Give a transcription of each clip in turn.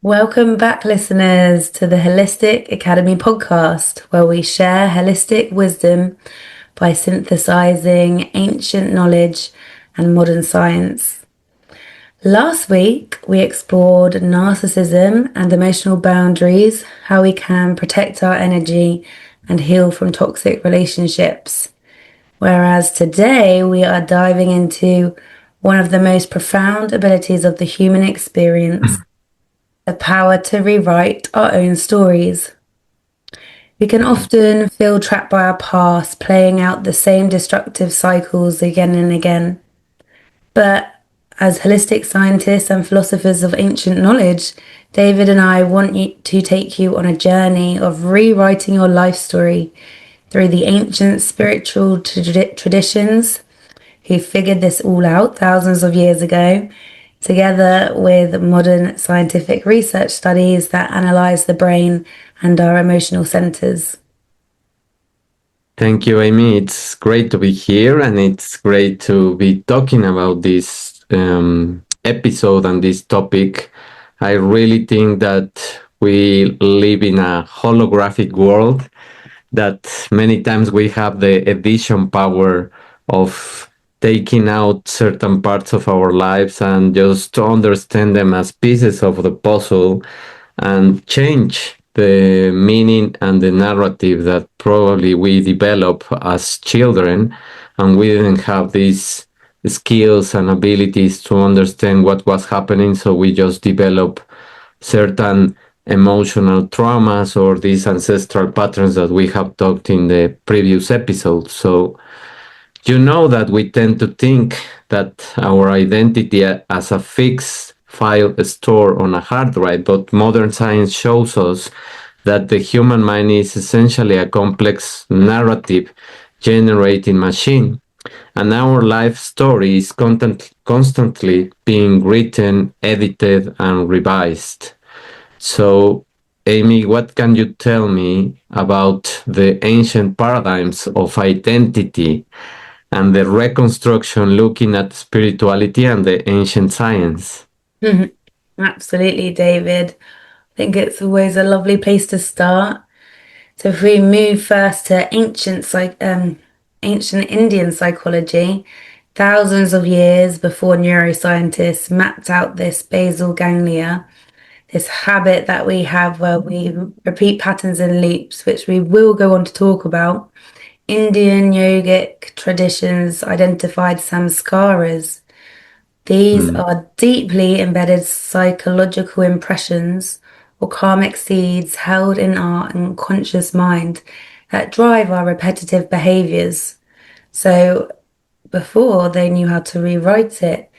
Welcome back, listeners, to the Holistic Academy podcast, where we share holistic wisdom by synthesizing ancient knowledge and modern science. Last week, we explored narcissism and emotional boundaries, how we can protect our energy and heal from toxic relationships. Whereas today, we are diving into one of the most profound abilities of the human experience, the power to rewrite our own stories. We can often feel trapped by our past, playing out the same destructive cycles again and again. But as holistic scientists and philosophers of ancient knowledge, David and I want to take you on a journey of rewriting your life story through the ancient spiritual traditions who figured this all out thousands of years ago, together with modern scientific research studies that analyze the brain and our emotional centers. Thank you, Amy. It's great to be here, and it's great to be talking about this episode and this topic. I really think that we live in a holographic world, that many times we have the addition power of taking out certain parts of our lives and just to understand them as pieces of the puzzle and change the meaning and the narrative that probably we develop as children, and we didn't have these skills and abilities to understand what was happening, so we just develop certain emotional traumas or these ancestral patterns that we have talked in the previous episode. So you know that we tend to think that our identity as a fixed file stored on a hard drive, but modern science shows us that the human mind is essentially a complex narrative generating machine, and our life story is constantly being written, edited, and revised. So, Amy, what can you tell me about the ancient paradigms of identity and the reconstruction looking at spirituality and the ancient science? Absolutely, David. I think it's always a lovely place to start. So if we move first to ancient Indian psychology, thousands of years before neuroscientists mapped out this basal ganglia, this habit that we have where we repeat patterns in loops, which we will go on to talk about. Indian yogic traditions identified samskaras. These Mm, are deeply embedded psychological impressions or karmic seeds held in our unconscious mind that drive our repetitive behaviors. So before they knew how to rewrite it,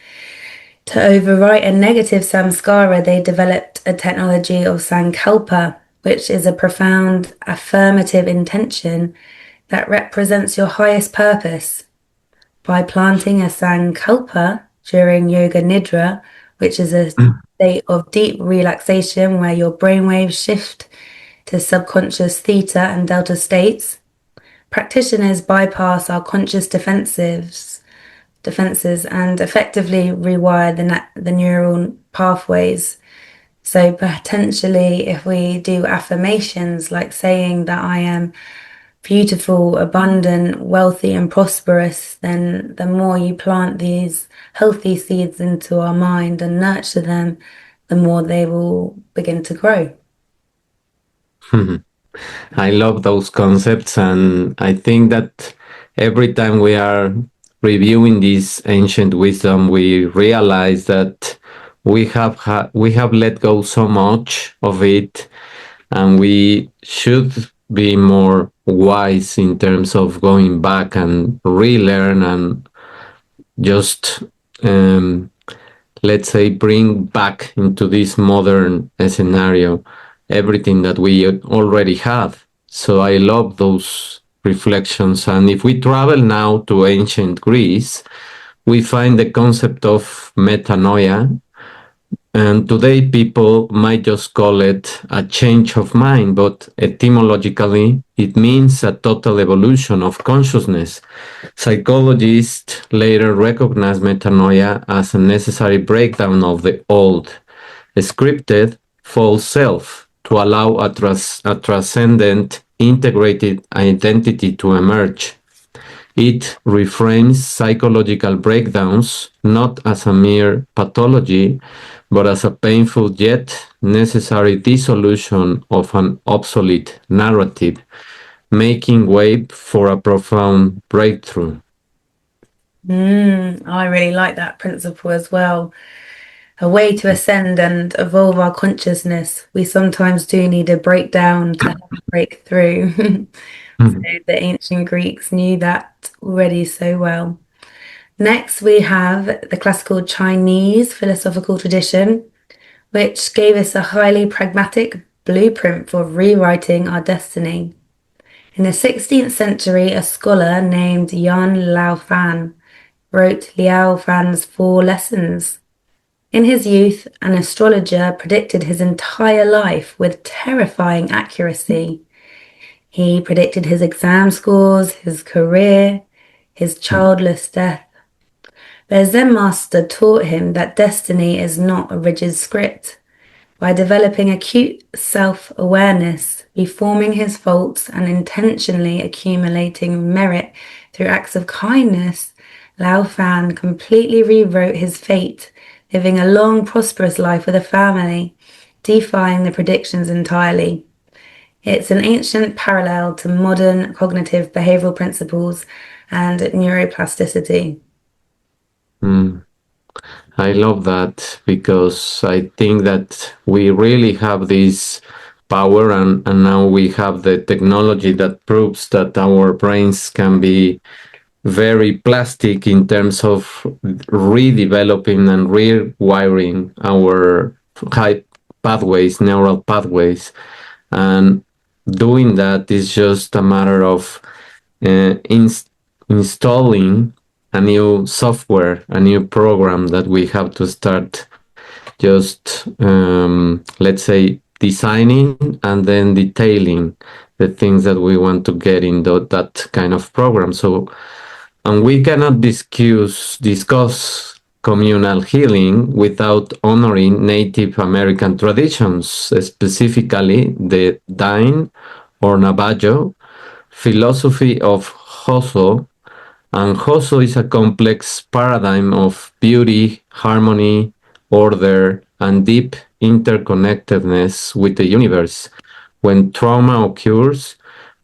to overwrite a negative samskara, they developed a technology of Sankalpa, which is a profound affirmative intention that represents your highest purpose. By planting a Sankalpa during Yoga Nidra, which is a state of deep relaxation where your brainwaves shift to subconscious theta and delta states, practitioners bypass our conscious defenses and effectively rewire the neural pathways. So potentially, if we do affirmations like saying that I am beautiful, abundant, wealthy, and prosperous, then the more you plant these healthy seeds into our mind and nurture them, the more they will begin to grow. I love those concepts, and I think that every time we are reviewing this ancient wisdom, we realize that we have let go so much of it, and we should be more wise in terms of going back and relearn and just let's say bring back into this modern scenario everything that we already have. So I love those reflections. And if we travel now to ancient Greece, we find the concept of metanoia, and today people might just call it a change of mind, but etymologically it means a total evolution of consciousness. Psychologists later recognized metanoia as a necessary breakdown of the old, scripted false self to allow a transcendent, integrated identity to emerge. It reframes psychological breakdowns not as a mere pathology, but as a painful yet necessary dissolution of an obsolete narrative, making way for a profound breakthrough. I really like that principle as well. A way to ascend and evolve our consciousness. We sometimes do need a breakdown to have a breakthrough. So the ancient Greeks knew that already so well. Next, we have the classical Chinese philosophical tradition, which gave us a highly pragmatic blueprint for rewriting our destiny. In the 16th century, a scholar named Yan Laofan wrote Liao Fan's Four Lessons. In his youth, an astrologer predicted his entire life with terrifying accuracy. He predicted his exam scores, his career, his childless death. The Zen master taught him that destiny is not a rigid script. By developing acute self-awareness, reforming his faults, and intentionally accumulating merit through acts of kindness, Lao Fan completely rewrote his fate, living a long, prosperous life with a family, defying the predictions entirely. It's an ancient parallel to modern cognitive behavioral principles and neuroplasticity. I love that because I think that we really have this power, and now we have the technology that proves that our brains can be very plastic in terms of redeveloping and rewiring our high pathways, neural pathways. And doing that is just a matter of installing a new software, a new program that we have to start just, let's say, designing and then detailing the things that we want to get in that kind of program. So, and we cannot discuss communal healing without honoring Native American traditions, specifically the Dain or Navajo philosophy of Hózhó. And Hózhó is a complex paradigm of beauty, harmony, order, and deep interconnectedness with the universe. When trauma occurs,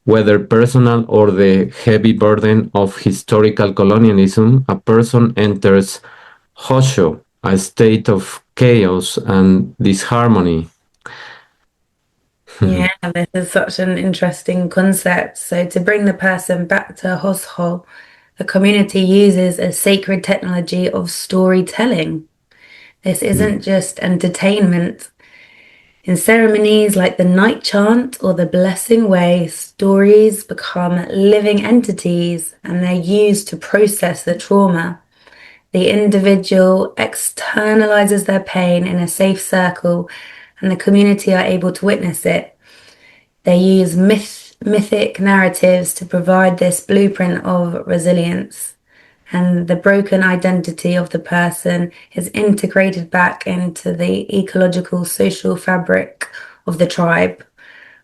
whether personal or the heavy burden of historical colonialism, a person enters Hózhó, a state of chaos and disharmony. Yeah, this is such an interesting concept. So to bring the person back to Hózhó, the community uses a sacred technology of storytelling. This isn't just entertainment. In ceremonies like the night chant or the blessing way, stories become living entities and they're used to process the trauma. The individual externalizes their pain in a safe circle and the community are able to witness it. They use mythic narratives to provide this blueprint of resilience. And the broken identity of the person is integrated back into the ecological social fabric of the tribe.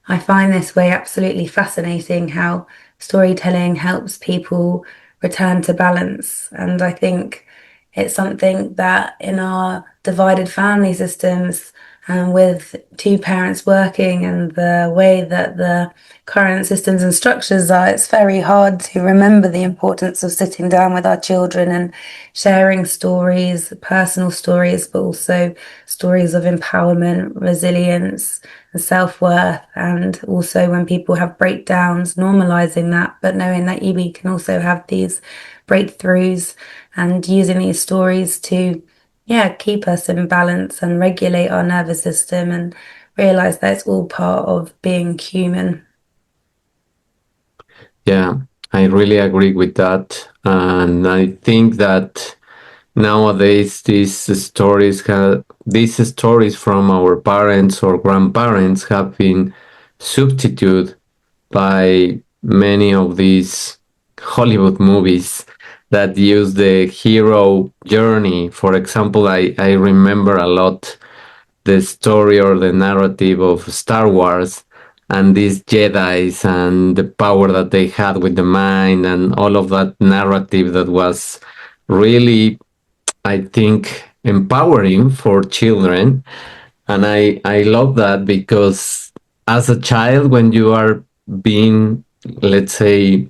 I find this way absolutely fascinating how storytelling helps people return to balance. And I think it's something that in our divided family systems and with two parents working and the way that the current systems and structures are, it's very hard to remember the importance of sitting down with our children and sharing stories, personal stories, but also stories of empowerment, resilience, and self-worth. And also when people have breakdowns, normalizing that, but knowing that we can also have these breakthroughs and using these stories to keep us in balance and regulate our nervous system and realize that it's all part of being human. Yeah, I really agree with that. And I think that nowadays these stories from our parents or grandparents have been substituted by many of these Hollywood movies that use the hero journey. For example, I remember a lot the story or the narrative of Star Wars and these Jedi's and the power that they had with the mind and all of that narrative that was really, I think, empowering for children. And I love that because as a child, when you are being, let's say,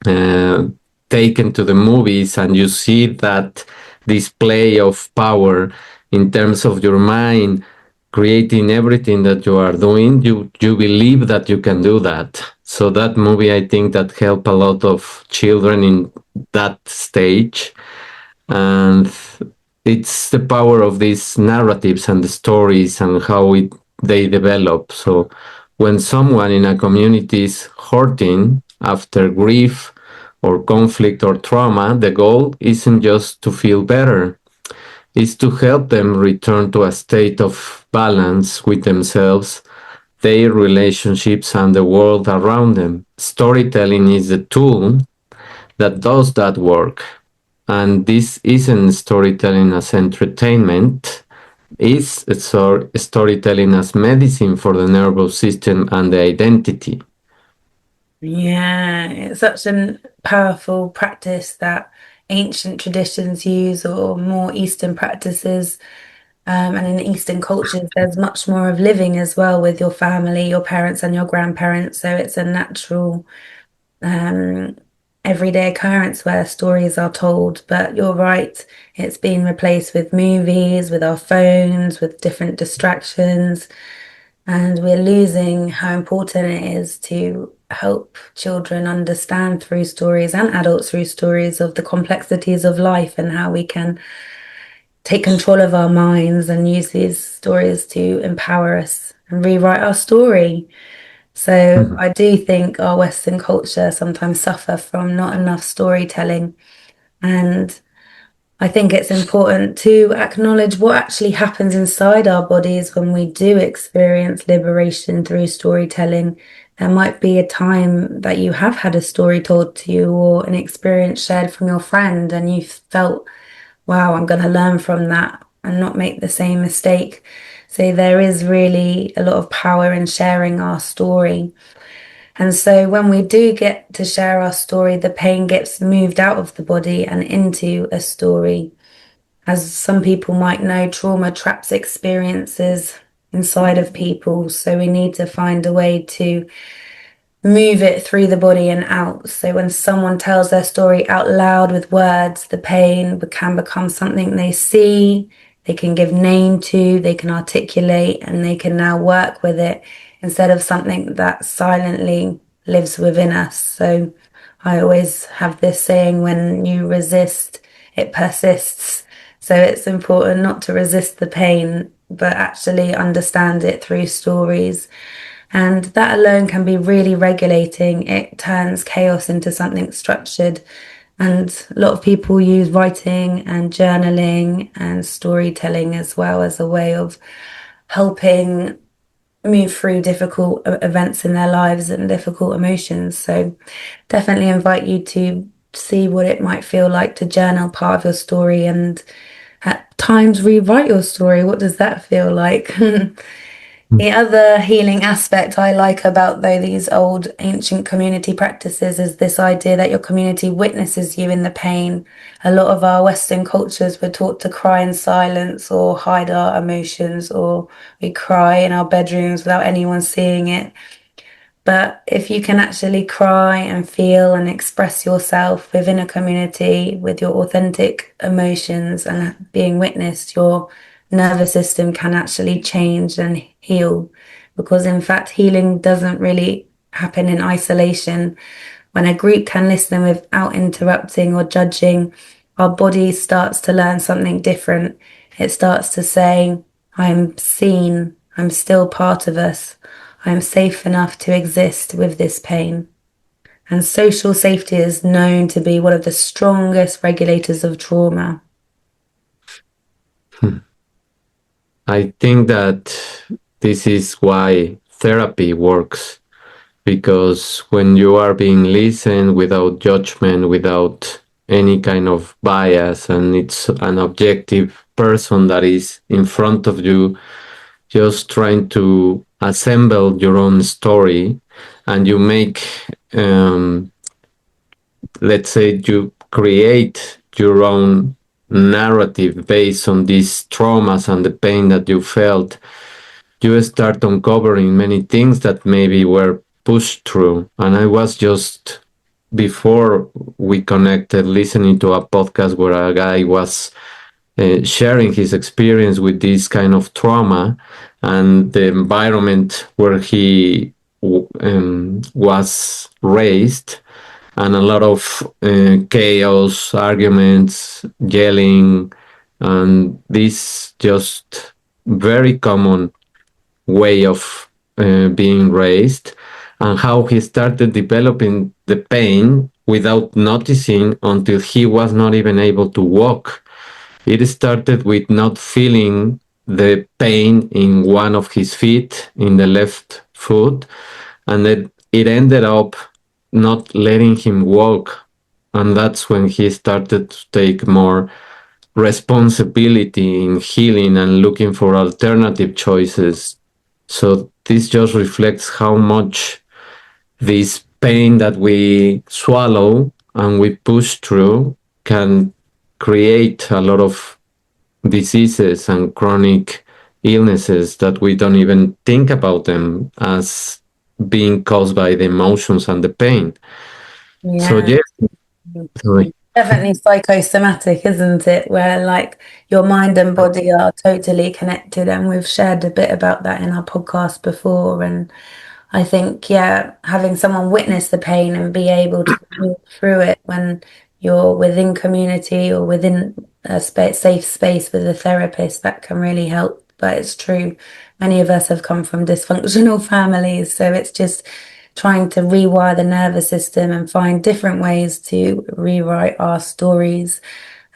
uh, taken to the movies and you see that display of power in terms of your mind creating everything that you are doing, you believe that you can do that. So that movie, I think, that helped a lot of children in that stage. And it's the power of these narratives and the stories and how they develop. So when someone in a community is hurting after grief or conflict or trauma, the goal isn't just to feel better, it's to help them return to a state of balance with themselves, their relationships, and the world around them. Storytelling is the tool that does that work. And this isn't storytelling as entertainment, it's storytelling as medicine for the nervous system and the identity. Yeah, it's such a powerful practice that ancient traditions use, or more Eastern practices. And in Eastern cultures, there's much more of living as well with your family, your parents, and your grandparents. So it's a natural, um, everyday occurrence where stories are told. But you're right, it's been replaced with movies, with our phones, with different distractions. And we're losing how important it is to help children understand through stories, and adults through stories, of the complexities of life and how we can take control of our minds and use these stories to empower us and rewrite our story. So Mhm. I do think our Western culture sometimes suffer from not enough storytelling. And I think it's important to acknowledge what actually happens inside our bodies when we do experience liberation through storytelling. There might be a time that you have had a story told to you, or an experience shared from your friend, and you felt, wow, I'm going to learn from that and not make the same mistake. So there is really a lot of power in sharing our story. And so when we do get to share our story, the pain gets moved out of the body and into a story. As some people might know, trauma traps experiences inside of people. So we need to find a way to move it through the body and out. So when someone tells their story out loud with words, the pain can become something they see, they can give name to, they can articulate, and they can now work with it instead of something that silently lives within us. So I always have this saying, when you resist, it persists. So it's important not to resist the pain, but actually understand it through stories. And that alone can be really regulating. It turns chaos into something structured. And a lot of people use writing and journaling and storytelling as well as a way of helping move through difficult events in their lives and difficult emotions. So definitely invite you to see what it might feel like to journal part of your story, and at times rewrite your story. What does that feel like? The other healing aspect I like about, though, these old ancient community practices is this idea that your community witnesses you in the pain. A lot of our Western cultures were taught to cry in silence or hide our emotions, or we cry in our bedrooms without anyone seeing it. But if you can actually cry and feel and express yourself within a community with your authentic emotions and being witnessed, your nervous system can actually change and heal. Because in fact, healing doesn't really happen in isolation. When a group can listen without interrupting or judging, our body starts to learn something different. It starts to say, I'm seen, I'm still part of us. I am safe enough to exist with this pain. And social safety is known to be one of the strongest regulators of trauma. I think that this is why therapy works, because when you are being listened without judgment, without any kind of bias, and it's an objective person that is in front of you, just trying to assemble your own story, and you make, let's say, you create your own narrative based on these traumas and the pain that you felt. You start uncovering many things that maybe were pushed through. And I was just, before we connected, listening to a podcast where a guy was sharing his experience with this kind of trauma and the environment where he was raised, and a lot of chaos, arguments, yelling, and this just very common way of being raised, and how he started developing the pain without noticing until he was not even able to walk. It started with not feeling the pain in one of his feet, in the left foot, and then it ended up not letting him walk. And that's when he started to take more responsibility in healing and looking for alternative choices. So this just reflects how much this pain that we swallow and we push through can create a lot of diseases and chronic illnesses that we don't even think about them as being caused by the emotions and the pain. So Yeah. yes, sorry. Definitely psychosomatic, isn't it? Where like your mind and body are totally connected, and we've shared a bit about that in our podcast before. And I think, yeah, having someone witness the pain and be able to walk through it when you're within community or within a safe space with a therapist, that can really help. But it's true, many of us have come from dysfunctional families, so it's just trying to rewire the nervous system and find different ways to rewrite our stories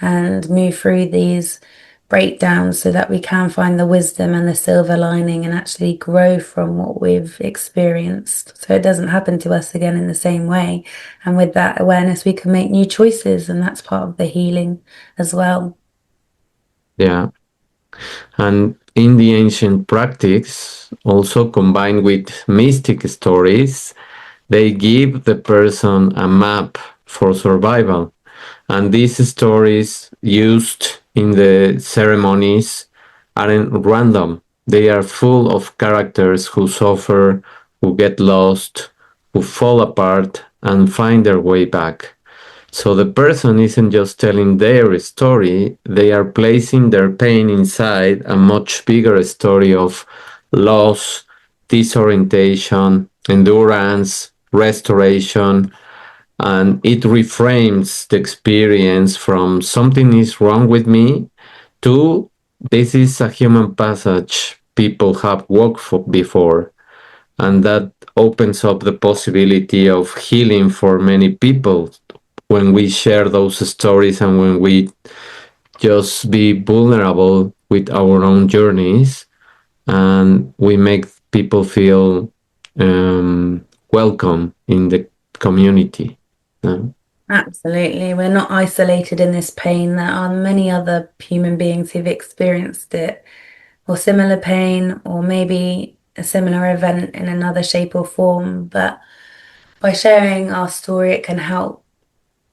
and move through these breakdowns so that we can find the wisdom and the silver lining and actually grow from what we've experienced so it doesn't happen to us again in the same way. And with that awareness, we can make new choices, and that's part of the healing as well. Yeah. And in the ancient practice, also combined with mystic stories, they give the person a map for survival. And these stories used in the ceremonies aren't random. They are full of characters who suffer, who get lost, who fall apart, and find their way back. So the person isn't just telling their story, they are placing their pain inside a much bigger story of loss, disorientation, endurance, restoration, and it reframes the experience from something is wrong with me to this is a human passage people have walked for before. And that opens up the possibility of healing for many people when we share those stories and when we just be vulnerable with our own journeys, and we make people feel welcome in the community. Absolutely. We're not isolated in this pain. There are many other human beings who've experienced it, or similar pain, or maybe a similar event in another shape or form. But by sharing our story, it can help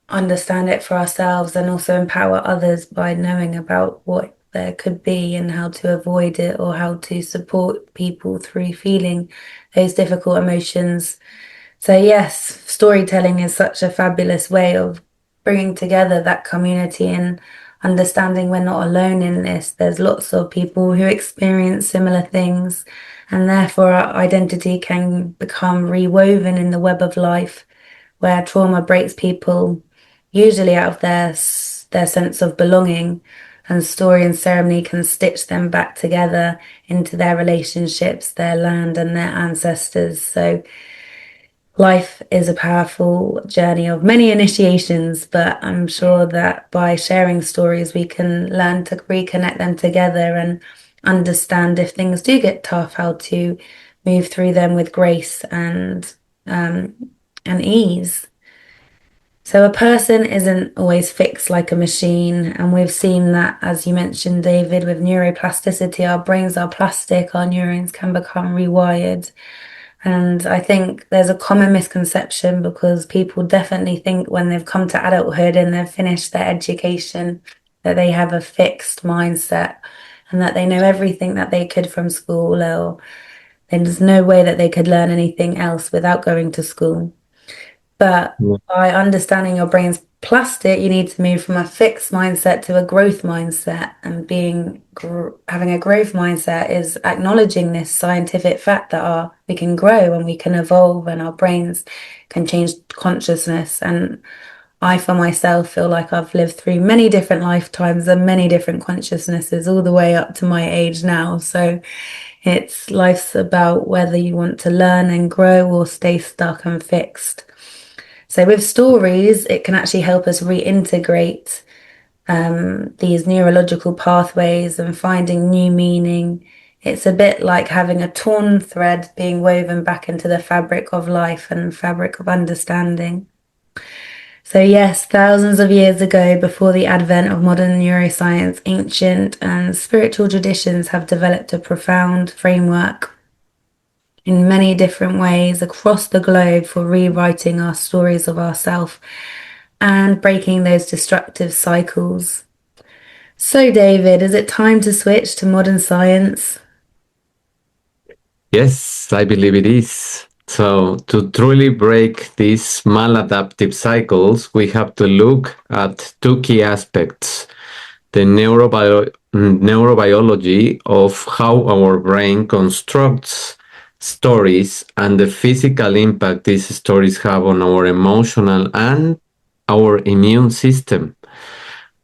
understand it for ourselves and also empower others by knowing about what there could be and how to avoid it or how to support people through feeling those difficult emotions. So, yes, storytelling is such a fabulous way of bringing together that community and understanding we're not alone in this. There's lots of people who experience similar things, and therefore our identity can become rewoven in the web of life, where trauma breaks people usually out of their sense of belonging, and story and ceremony can stitch them back together into their relationships, their land, and their ancestors. So life is a powerful journey of many initiations, but I'm sure that by sharing stories, we can learn to reconnect them together and understand if things do get tough, how to move through them with grace and ease. So a person isn't always fixed like a machine, and we've seen that, as you mentioned, David, with neuroplasticity, our brains are plastic, our neurons can become rewired. And I think there's a common misconception because people definitely think when they've come to adulthood and they've finished their education that they have a fixed mindset and that they know everything that they could from school, or there's no way that they could learn anything else without going to school. But Yeah. by understanding your brain's plastic, you need to move from a fixed mindset to a growth mindset. And having a growth mindset is acknowledging this scientific fact that we can grow and we can evolve and our brains can change consciousness. And I, for myself, feel like I've lived through many different lifetimes and many different consciousnesses all the way up to my age now. So life's about whether you want to learn and grow or stay stuck and fixed. So with stories, it can actually help us reintegrate these neurological pathways and finding new meaning. It's a bit like having a torn thread being woven back into the fabric of life and fabric of understanding. So yes, thousands of years ago, before the advent of modern neuroscience, ancient and spiritual traditions have developed a profound framework in many different ways across the globe for rewriting our stories of ourselves and breaking those destructive cycles. So, David, is it time to switch to modern science? Yes, I believe it is. So, to truly break these maladaptive cycles, we have to look at two key aspects: the neurobiology of how our brain constructs stories and the physical impact these stories have on our emotional and our immune system.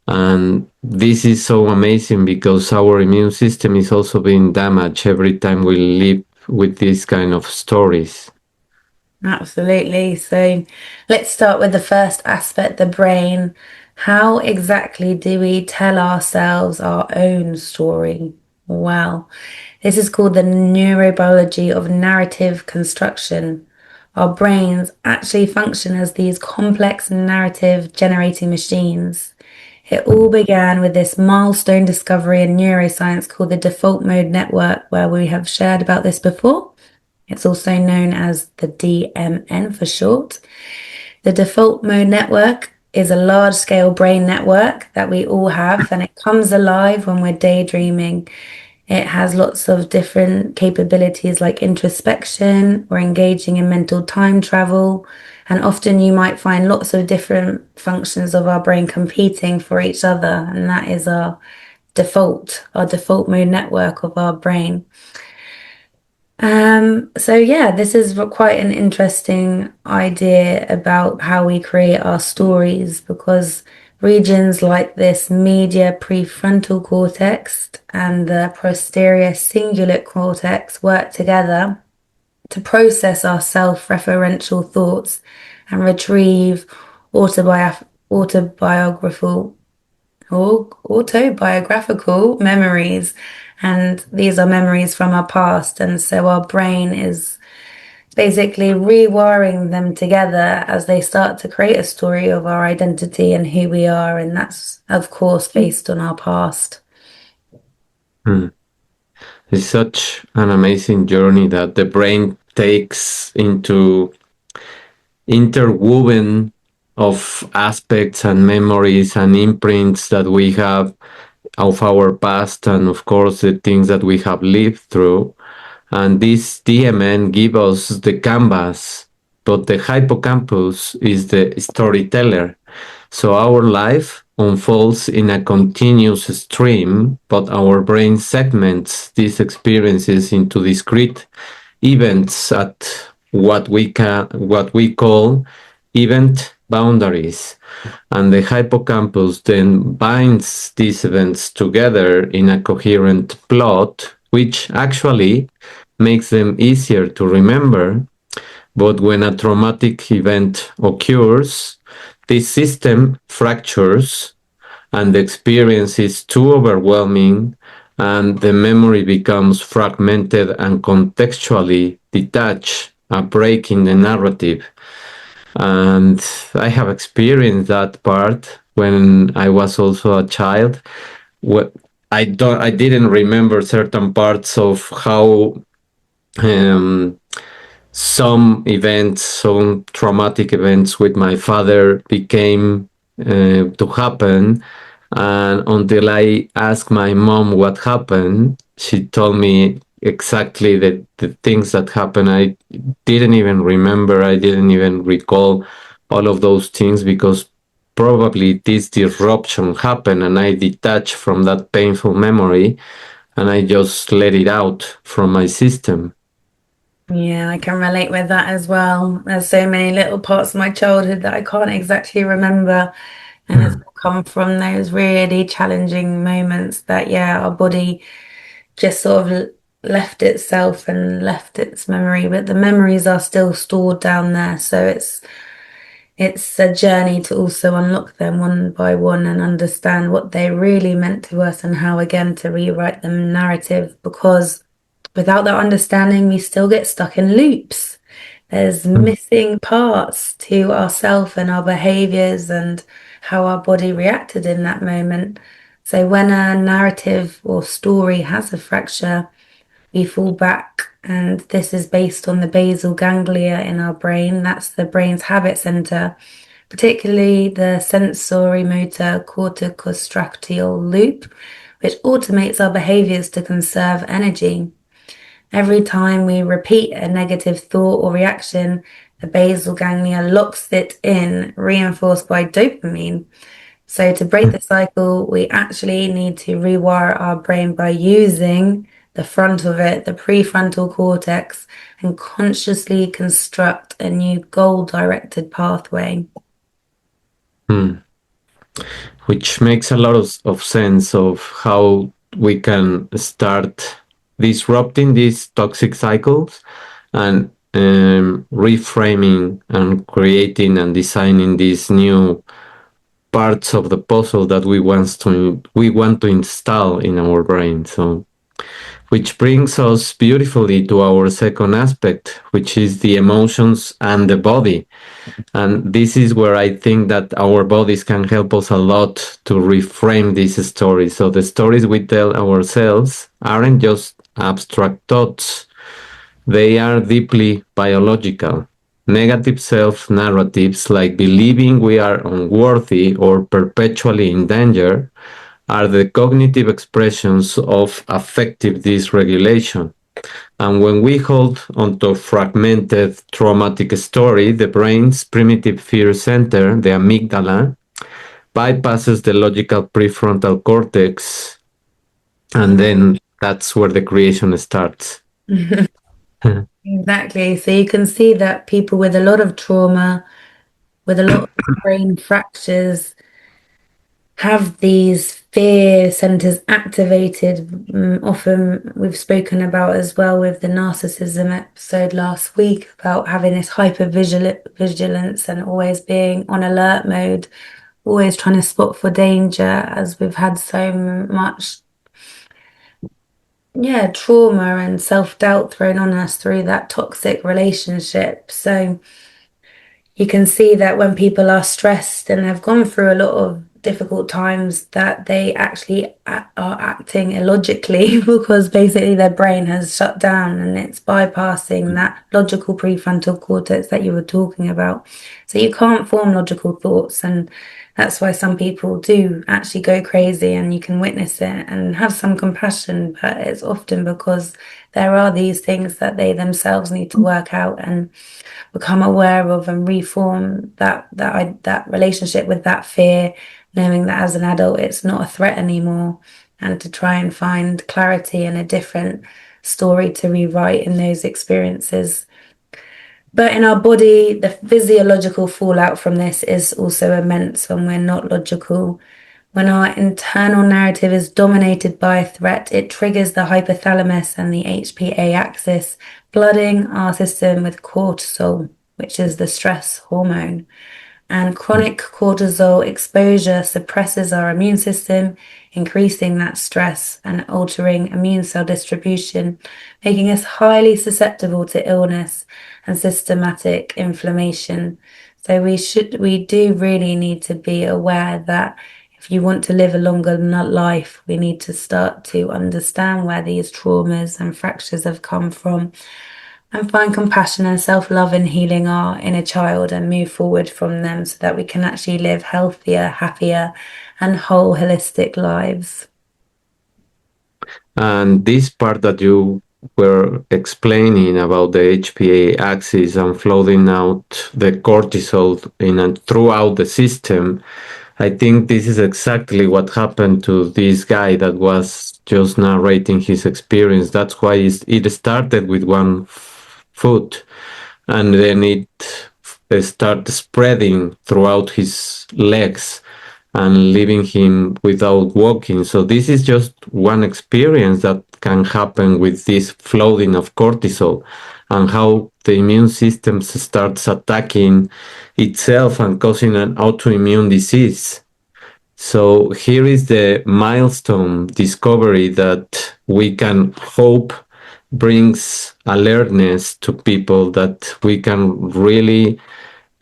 And this is so amazing because our immune system is also being damaged every time we live with these kind of stories. Absolutely. So, let's start with the first aspect, the brain. How exactly do we tell ourselves our own story? Well, this is called the neurobiology of narrative construction. Our brains actually function as these complex narrative generating machines. It all began with this milestone discovery in neuroscience called the default mode network, where we have shared about this before. It's also known as the DMN for short. The default mode network is a large scale brain network that we all have, and it comes alive when we're daydreaming. It has lots of different capabilities like introspection or engaging in mental time travel. And often you might find lots of different functions of our brain competing for each other. And that is our default mode network of our brain. So yeah, this is quite an interesting idea about how we create our stories because regions like this media prefrontal cortex and the posterior cingulate cortex work together to process our self-referential thoughts and retrieve autobiographical or autobiographical memories. And these are memories from our past. And so our brain is basically rewiring them together as they start to create a story of our identity and who we are. And that's, of course, based on our past. Hmm. It's such an amazing journey that the brain takes into interwoven of aspects and memories and imprints that we have of our past and of course the things that we have lived through. And this DMN give us the canvas, but the hippocampus is the storyteller. So our life unfolds in a continuous stream, but our brain segments these experiences into discrete events at what we call event boundaries. And the hippocampus then binds these events together in a coherent plot, which actually makes them easier to remember. But when a traumatic event occurs, this system fractures and the experience is too overwhelming and the memory becomes fragmented and contextually detached, a break in the narrative. And I have experienced that part when I was also a child. What I didn't remember certain parts of how um, some events, some traumatic events with my father became to happen. And until I asked my mom what happened, she told me exactly the things that happened. I didn't even remember, I didn't even recall all of those things because probably this disruption happened and I detached from that painful memory and I just let it out from my system. Yeah, I can relate with that as well. There's so many little parts of my childhood that I can't exactly remember, and it's all come from those really challenging moments that, yeah, our body just sort of left itself and left its memory, but the memories are still stored down there. So it's a journey to also unlock them one by one and understand what they really meant to us and how again to rewrite the narrative, because without that understanding, we still get stuck in loops. There's missing parts to ourself and our behaviors and how our body reacted in that moment. So when a narrative or story has a fracture, we fall back, and this is based on the basal ganglia in our brain. That's the brain's habit center, particularly the sensory motor corticostriatal loop, which automates our behaviors to conserve energy. Every time we repeat a negative thought or reaction, the basal ganglia locks it in, reinforced by dopamine. So to break the cycle, we actually need to rewire our brain by using the front of it, the prefrontal cortex, and consciously construct a new goal-directed pathway. Hmm. Which makes a lot of sense of how we can start disrupting these toxic cycles and reframing and creating and designing these new parts of the puzzle that we want to install in our brain. So which brings us beautifully to our second aspect, which is the emotions and the body. And this is where I think that our bodies can help us a lot to reframe these stories. So the stories we tell ourselves aren't just abstract thoughts, they are deeply biological. Negative self narratives like believing we are unworthy or perpetually in danger are the cognitive expressions of affective dysregulation. And when we hold onto a fragmented traumatic story, the brain's primitive fear center, the amygdala, bypasses the logical prefrontal cortex, and then that's where the creation starts. Exactly. So you can see that people with a lot of trauma, with a lot of brain fractures, have these fear centers activated. Often we've spoken about as well with the narcissism episode last week about having this hyper vigilance and always being on alert mode, always trying to spot for danger, as we've had so much, yeah, trauma and self-doubt thrown on us through that toxic relationship. So you can see that when people are stressed and have gone through a lot of difficult times, that they actually are acting illogically because basically their brain has shut down and it's bypassing that logical prefrontal cortex that you were talking about. So you can't form logical thoughts, and that's why some people do actually go crazy, and you can witness it and have some compassion, but it's often because there are these things that they themselves need to work out and become aware of and reform that relationship with that fear, knowing that as an adult it's not a threat anymore, and to try and find clarity and a different story to rewrite in those experiences. But in our body, the physiological fallout from this is also immense when we're not logical. When our internal narrative is dominated by a threat, it triggers the hypothalamus and the HPA axis, flooding our system with cortisol, which is the stress hormone. And chronic cortisol exposure suppresses our immune system, increasing that stress and altering immune cell distribution, making us highly susceptible to illness and systematic inflammation. So we do really need to be aware that if you want to live a longer life, we need to start to understand where these traumas and fractures have come from and find compassion and self-love and healing our inner child and move forward from them so that we can actually live healthier, happier, and whole holistic lives. And this part that you were explaining about the HPA axis and floating out the cortisol in and throughout the system, I think this is exactly what happened to this guy that was just narrating his experience. That's why it started with one foot, and then it started spreading throughout his legs and leaving him without walking. So this is just one experience that can happen with this flooding of cortisol and how the immune system starts attacking itself and causing an autoimmune disease. So here is the milestone discovery that we can hope brings alertness to people, that we can really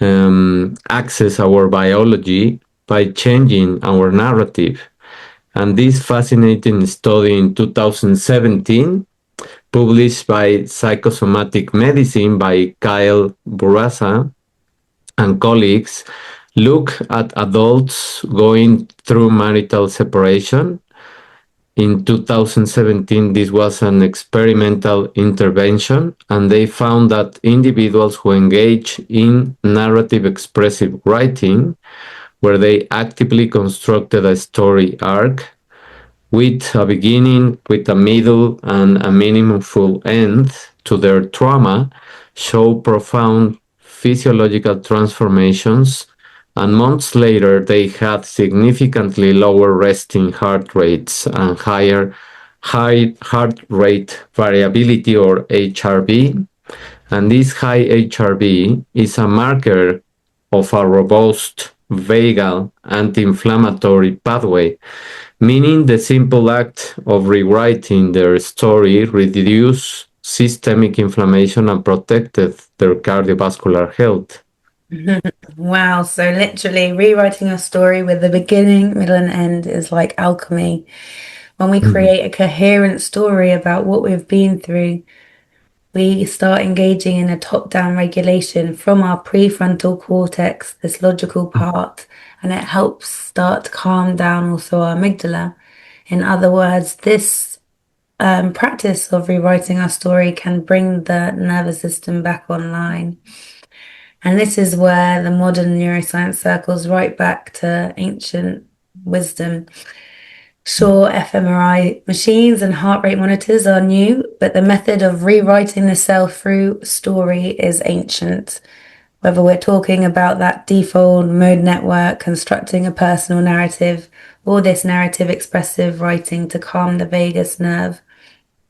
access our biology by changing our narrative. And this fascinating study in 2017, published by Psychosomatic Medicine by Kyle Bourassa and colleagues, look at adults going through marital separation. In 2017, this was an experimental intervention, and they found that individuals who engage in narrative expressive writing, where they actively constructed a story arc with a beginning, with a middle, and a meaningful end to their trauma, show profound physiological transformations, and months later they had significantly lower resting heart rates and high heart rate variability, or HRV. And this high HRV is a marker of a robust vagal anti-inflammatory pathway, meaning the simple act of rewriting their story reduced systemic inflammation and protected their cardiovascular health. Wow, so literally rewriting a story with the beginning, middle, and end is like alchemy. When we create a coherent story about what we've been through, we start engaging in a top-down regulation from our prefrontal cortex, this logical part, and it helps start to calm down also our amygdala. In other words, this practice of rewriting our story can bring the nervous system back online. And this is where the modern neuroscience circles right back to ancient wisdom. Sure, fMRI machines and heart rate monitors are new, but the method of rewriting the cell through story is ancient. Whether we're talking about that default mode network, constructing a personal narrative, or this narrative expressive writing to calm the vagus nerve,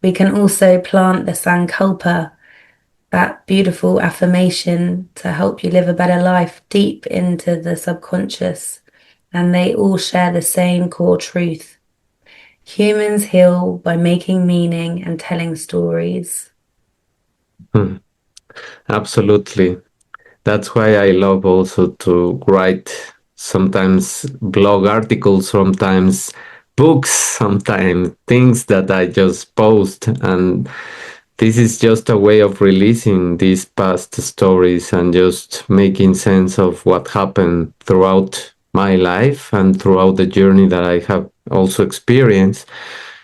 we can also plant the Sankalpa, that beautiful affirmation to help you live a better life, deep into the subconscious. And they all share the same core truth. Humans heal by making meaning and telling stories. Absolutely. That's why I love also to write sometimes blog articles, sometimes books, sometimes things that I just post. And this is just a way of releasing these past stories and just making sense of what happened throughout my life and throughout the journey that I have also experienced.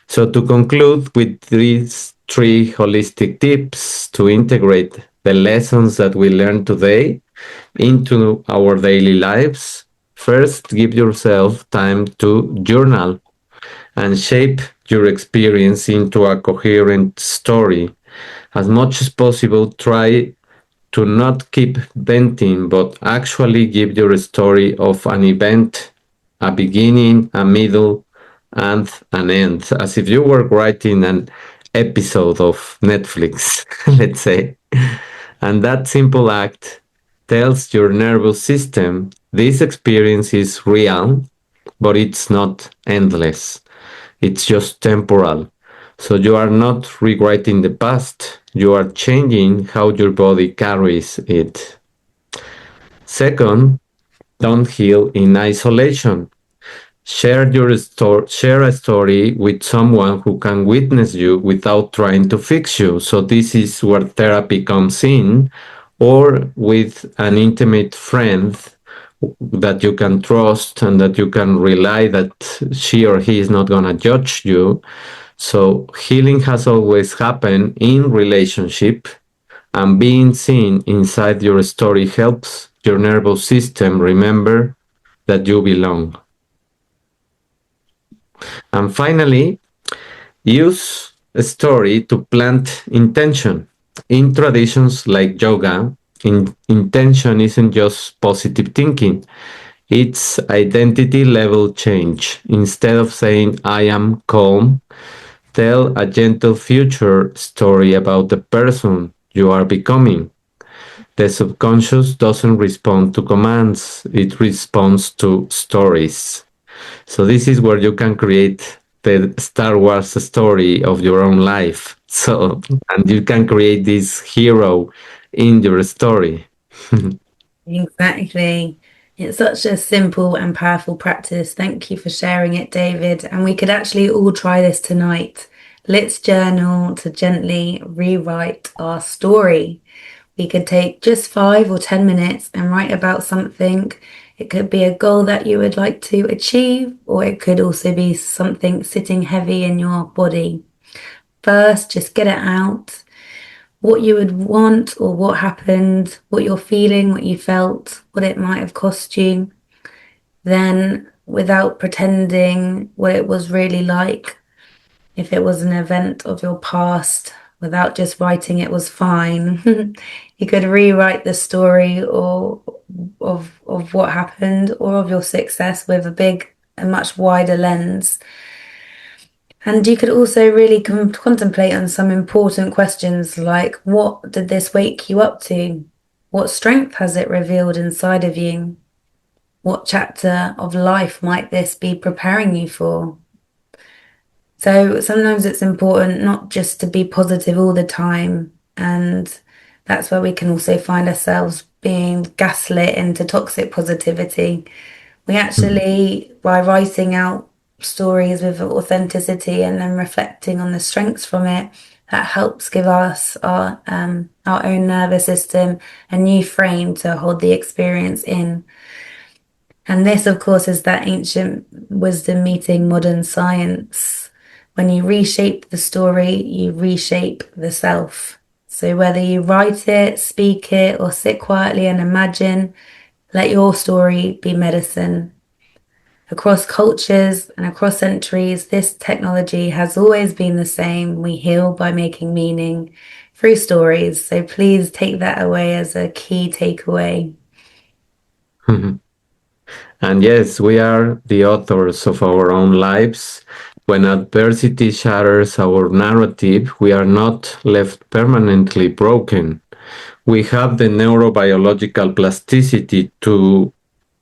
So, to conclude with these three holistic tips to integrate the lessons that we learned today into our daily lives, first, give yourself time to journal and shape your experience into a coherent story. As much as possible, try to not keep venting, but actually give your story of an event a beginning, a middle, and an end, as if you were writing an episode of Netflix, let's say. And that simple act tells your nervous system this experience is real, but it's not endless. It's just temporal. So you are not rewriting the past, you are changing how your body carries it. Second, don't heal in isolation. Share a story with someone who can witness you without trying to fix you. So this is where therapy comes in, or with an intimate friend that you can trust and that you can rely that she or he is not going to judge you. So healing has always happened in relationship, and being seen inside your story helps your nervous system remember that you belong. And finally, use a story to plant intention. In traditions like yoga, intention isn't just positive thinking, it's identity level change. Instead of saying, I am calm, tell a gentle future story about the person you are becoming. The subconscious doesn't respond to commands, it responds to stories. So this is where you can create the Star Wars story of your own life. So, and you can create this hero in your story. Exactly. It's such a simple and powerful practice. Thank you for sharing it, David. And we could actually all try this tonight. Let's journal to gently rewrite our story. We could take just 5 or 10 minutes and write about something. It could be a goal that you would like to achieve, or it could also be something sitting heavy in your body. First, just get it out. What you would want or what happened, what you're feeling, what you felt, what it might have cost you. Then, without pretending what it was really like, if it was an event of your past, without just writing it was fine. You could rewrite the story or of what happened or of your success with a much wider lens. And you could also really contemplate on some important questions like, what did this wake you up to? What strength has it revealed inside of you? What chapter of life might this be preparing you for? So sometimes it's important not just to be positive all the time. And that's where we can also find ourselves being gaslit into toxic positivity. We actually, by writing out stories with authenticity and then reflecting on the strengths from it, that helps give us our own nervous system a new frame to hold the experience in. And this, of course, is that ancient wisdom meeting modern science. When you reshape the story, you reshape the self. So whether you write it, speak it, or sit quietly and imagine, let your story be medicine. Across cultures and across centuries, this technology has always been the same. We heal by making meaning through stories. So please take that away as a key takeaway. And yes, we are the authors of our own lives. When adversity shatters our narrative, we are not left permanently broken. We have the neurobiological plasticity to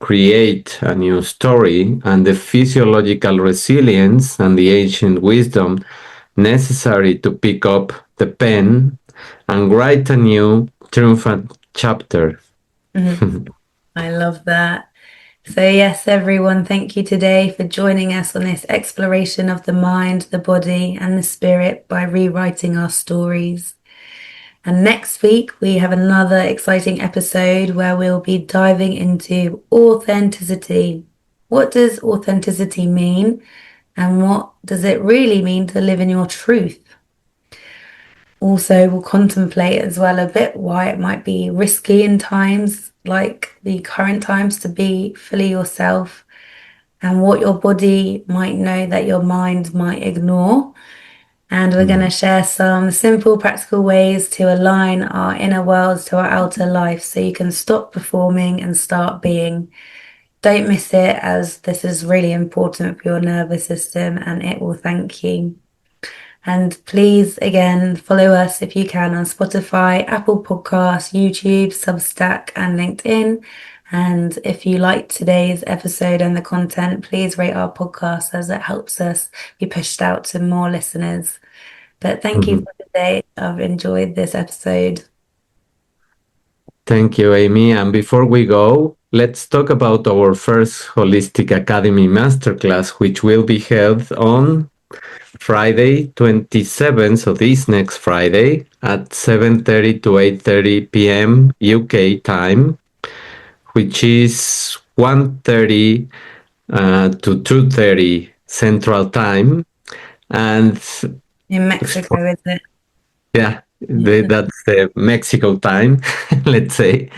create a new story and the physiological resilience and the ancient wisdom necessary to pick up the pen and write a new triumphant chapter. I love that. So, yes, everyone, thank you today for joining us on this exploration of the mind, the body, and the spirit by rewriting our stories. And next week, we have another exciting episode where we'll be diving into authenticity. What does authenticity mean? And what does it really mean to live in your truth? Also, we'll contemplate as well a bit why it might be risky in times like the current times to be fully yourself, and what your body might know that your mind might ignore. And we're going to share some simple, practical ways to align our inner worlds to our outer life so you can stop performing and start being. Don't miss it, as this is really important for your nervous system and it will thank you. And please, again, follow us if you can on Spotify, Apple Podcasts, YouTube, Substack, and LinkedIn. And if you liked today's episode and the content, please rate our podcast as it helps us be pushed out to more listeners. But thank you for today. I've enjoyed this episode. Thank you, Amy. And before we go, let's talk about our first Holistic Academy Masterclass, which will be held on Friday 27th, so this next Friday at 7:30 to 8:30 p.m. UK time, which is 1:30 to 2:30 Central Time. And In Mexico, is it? yeah, that's the Mexico time, let's say.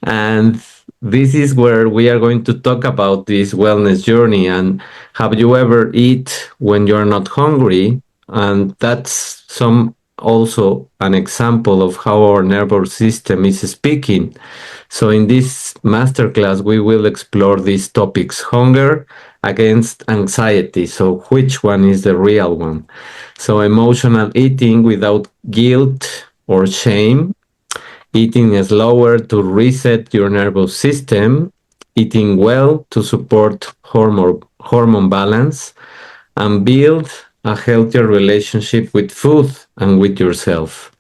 And this is where we are going to talk about this wellness journey. And have you ever eat when you're not hungry? And that's some also an example of how our nervous system is speaking. So in this masterclass, we will explore these topics: hunger against anxiety. So which one is the real one? So emotional eating without guilt or shame, eating slower to reset your nervous system, eating well to support hormone balance, and build a healthier relationship with food and with yourself.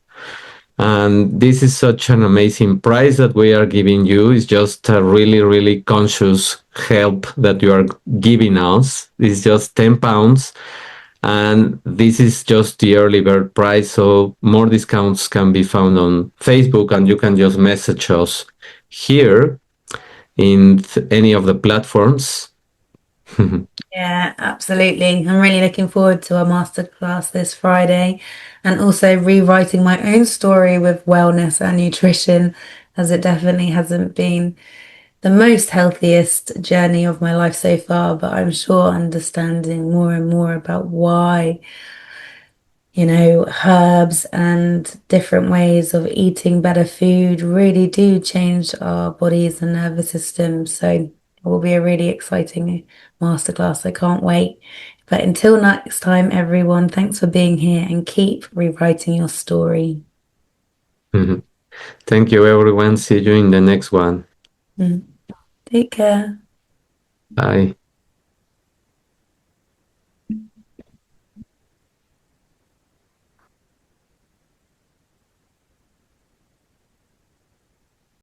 And this is such an amazing prize that we are giving you. It's just a really, really conscious help that you are giving us. It's just £10. And this is just the early bird price. So more discounts can be found on Facebook, and you can just message us here in any of the platforms. Yeah, absolutely. I'm really looking forward to our masterclass this Friday and also rewriting my own story with wellness and nutrition, as it definitely hasn't been the most healthiest journey of my life so far, but I'm sure understanding more and more about why, herbs and different ways of eating better food really do change our bodies and nervous systems. So it will be a really exciting masterclass. I can't wait. But until next time, everyone, thanks for being here and keep rewriting your story. Thank you, everyone. See you in the next one. Mm. Take care. Bye.